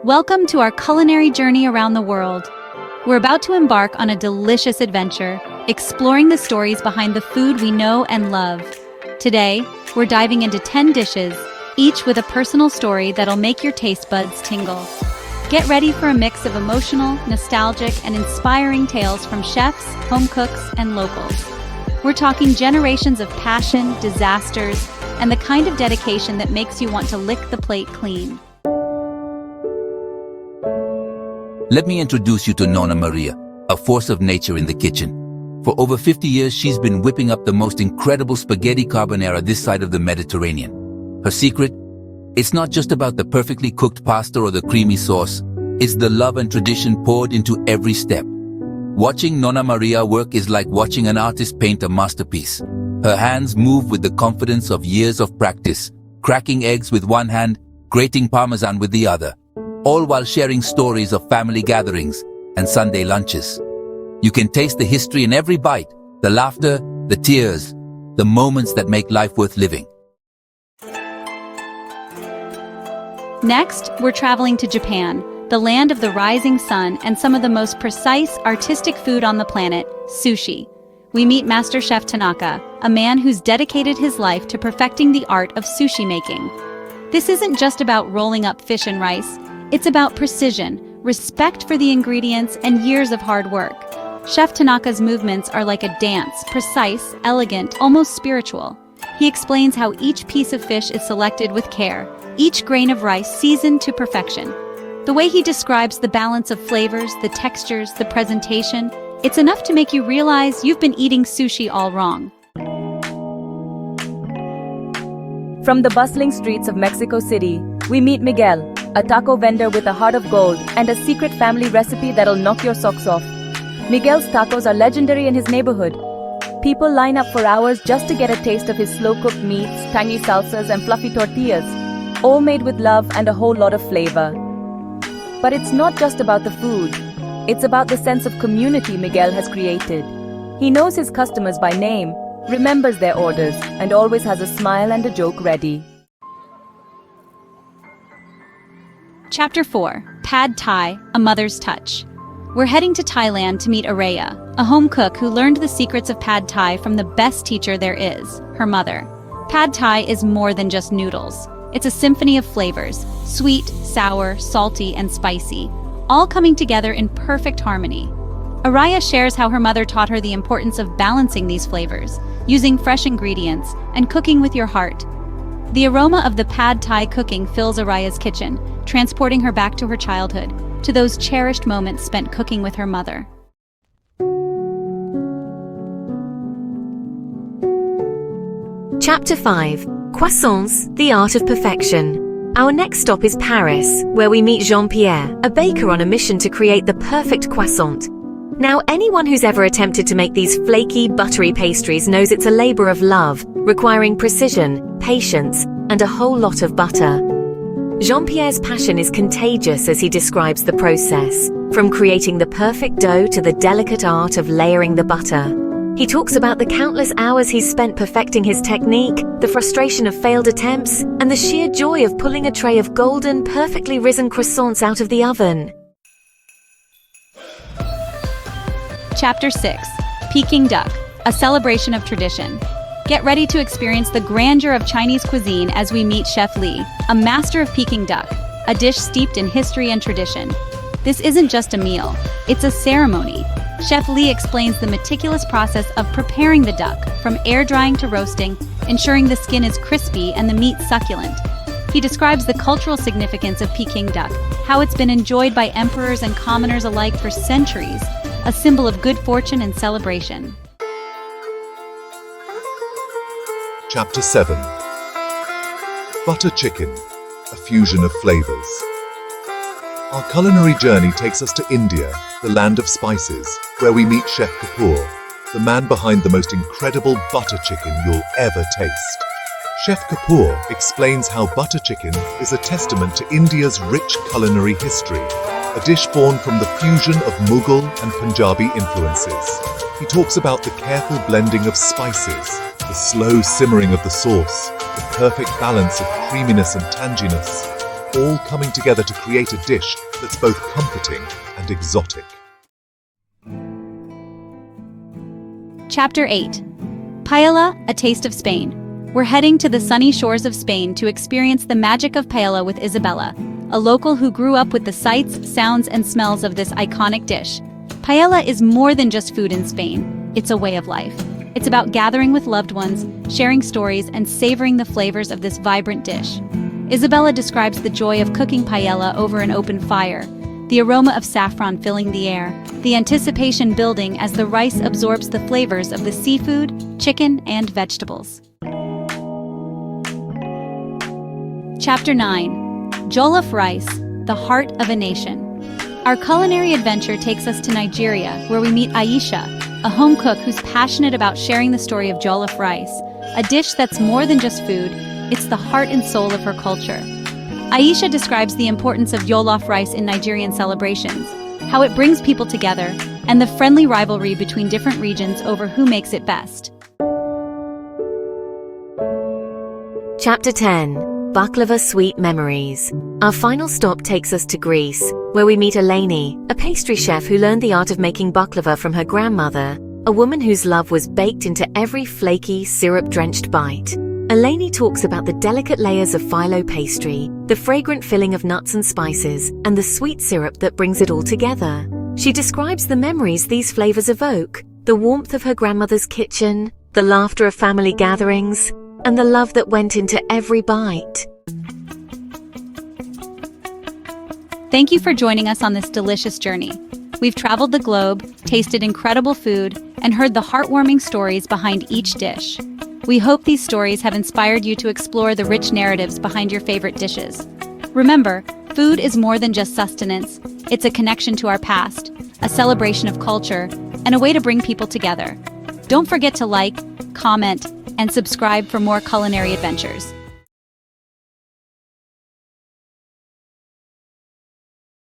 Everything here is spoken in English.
Welcome to our culinary journey around the world. We're about to embark on a delicious adventure, exploring the stories behind the food we know and love. Today, we're diving into 10 dishes, each with a personal story that'll make your taste buds tingle. Get ready for a mix of emotional, nostalgic, and inspiring tales from chefs, home cooks, and locals. We're talking generations of passion, disasters, and the kind of dedication that makes you want to lick the plate clean. Let me introduce you to Nona Maria, a force of nature in the kitchen. For over 50 years, she's been whipping up the most incredible spaghetti carbonara this side of the Mediterranean. Her secret? It's not just about the perfectly cooked pasta or the creamy sauce. It's the love and tradition poured into every step. Watching Nona Maria work is like watching an artist paint a masterpiece. Her hands move with the confidence of years of practice, cracking eggs with one hand, grating parmesan with the other, all while sharing stories of family gatherings and Sunday lunches. You can taste the history in every bite, the laughter, the tears, the moments that make life worth living. Next, we're traveling to Japan, the land of the rising sun and some of the most precise, artistic food on the planet, sushi. We meet Master Chef Tanaka, a man who's dedicated his life to perfecting the art of sushi making. This isn't just about rolling up fish and rice, it's about precision, respect for the ingredients, and years of hard work. Chef Tanaka's movements are like a dance, precise, elegant, almost spiritual. He explains how each piece of fish is selected with care, each grain of rice seasoned to perfection. The way he describes the balance of flavors, the textures, the presentation, it's enough to make you realize you've been eating sushi all wrong. From the bustling streets of Mexico City, we meet Miguel, a taco vendor with a heart of gold and a secret family recipe that'll knock your socks off. Miguel's tacos are legendary in his neighborhood. People line up for hours just to get a taste of his slow-cooked meats, tangy salsas, and fluffy tortillas, all made with love and a whole lot of flavor. But it's not just about the food. It's about the sense of community Miguel has created. He knows his customers by name, remembers their orders, and always has a smile and a joke ready. Chapter 4. Pad Thai, A Mother's Touch. We're heading to Thailand to meet Araya, a home cook who learned the secrets of Pad Thai from the best teacher there is, her mother. Pad Thai is more than just noodles. It's a symphony of flavors, sweet, sour, salty, and spicy, all coming together in perfect harmony. Araya shares how her mother taught her the importance of balancing these flavors, using fresh ingredients, and cooking with your heart. The aroma of the Pad Thai cooking fills Araya's kitchen, transporting her back to her childhood, to those cherished moments spent cooking with her mother. Chapter 5. Croissants, the art of perfection. Our next stop is Paris, where we meet Jean-Pierre, a baker on a mission to create the perfect croissant. Now, anyone who's ever attempted to make these flaky, buttery pastries knows it's a labor of love, requiring precision, patience, and a whole lot of butter. Jean-Pierre's passion is contagious as he describes the process, from creating the perfect dough to the delicate art of layering the butter. He talks about the countless hours he's spent perfecting his technique, the frustration of failed attempts, and the sheer joy of pulling a tray of golden, perfectly risen croissants out of the oven. Chapter 6. Peking Duck, A Celebration of Tradition. Get ready to experience the grandeur of Chinese cuisine as we meet Chef Li, a master of Peking duck, a dish steeped in history and tradition. This isn't just a meal, it's a ceremony. Chef Li explains the meticulous process of preparing the duck, from air drying to roasting, ensuring the skin is crispy and the meat succulent. He describes the cultural significance of Peking duck, how it's been enjoyed by emperors and commoners alike for centuries, a symbol of good fortune and celebration. Chapter 7. Butter chicken, a fusion of flavors. Our culinary journey takes us to India, the land of spices, where we meet Chef Kapoor, the man behind the most incredible butter chicken you'll ever taste. Chef Kapoor explains how butter chicken is a testament to India's rich culinary history, a dish born from the fusion of Mughal and Punjabi influences. He talks about the careful blending of spices, the slow simmering of the sauce, the perfect balance of creaminess and tanginess. all coming together to create a dish that's both comforting and exotic. Chapter 8. Paella, a taste of Spain. We're heading to the sunny shores of Spain to experience the magic of paella with Isabella, a local who grew up with the sights, sounds, and smells of this iconic dish. Paella is more than just food in Spain. It's a way of life. It's about gathering with loved ones, sharing stories, and savoring the flavors of this vibrant dish. Isabella describes the joy of cooking paella over an open fire, the aroma of saffron filling the air, the anticipation building as the rice absorbs the flavors of the seafood, chicken, and vegetables. Chapter 9. Jollof rice, the heart of a nation. Our culinary adventure takes us to Nigeria, where we meet Aisha, a home cook who's passionate about sharing the story of jollof rice, a dish that's more than just food, it's the heart and soul of her culture. Aisha describes the importance of jollof rice in Nigerian celebrations, how it brings people together, and the friendly rivalry between different regions over who makes it best. Chapter 10. Baklava Sweet Memories. Our final stop takes us to Greece, where we meet Eleni, a pastry chef who learned the art of making baklava from her grandmother, a woman whose love was baked into every flaky, syrup-drenched bite. Eleni talks about the delicate layers of phyllo pastry, the fragrant filling of nuts and spices, and the sweet syrup that brings it all together. She describes the memories these flavors evoke, the warmth of her grandmother's kitchen, the laughter of family gatherings, and the love that went into every bite. Thank you for joining us on this delicious journey. We've traveled the globe, tasted incredible food, and heard the heartwarming stories behind each dish. We hope these stories have inspired you to explore the rich narratives behind your favorite dishes. Remember, food is more than just sustenance. It's a connection to our past, a celebration of culture, and a way to bring people together. Don't forget to like, comment, and subscribe for more culinary adventures.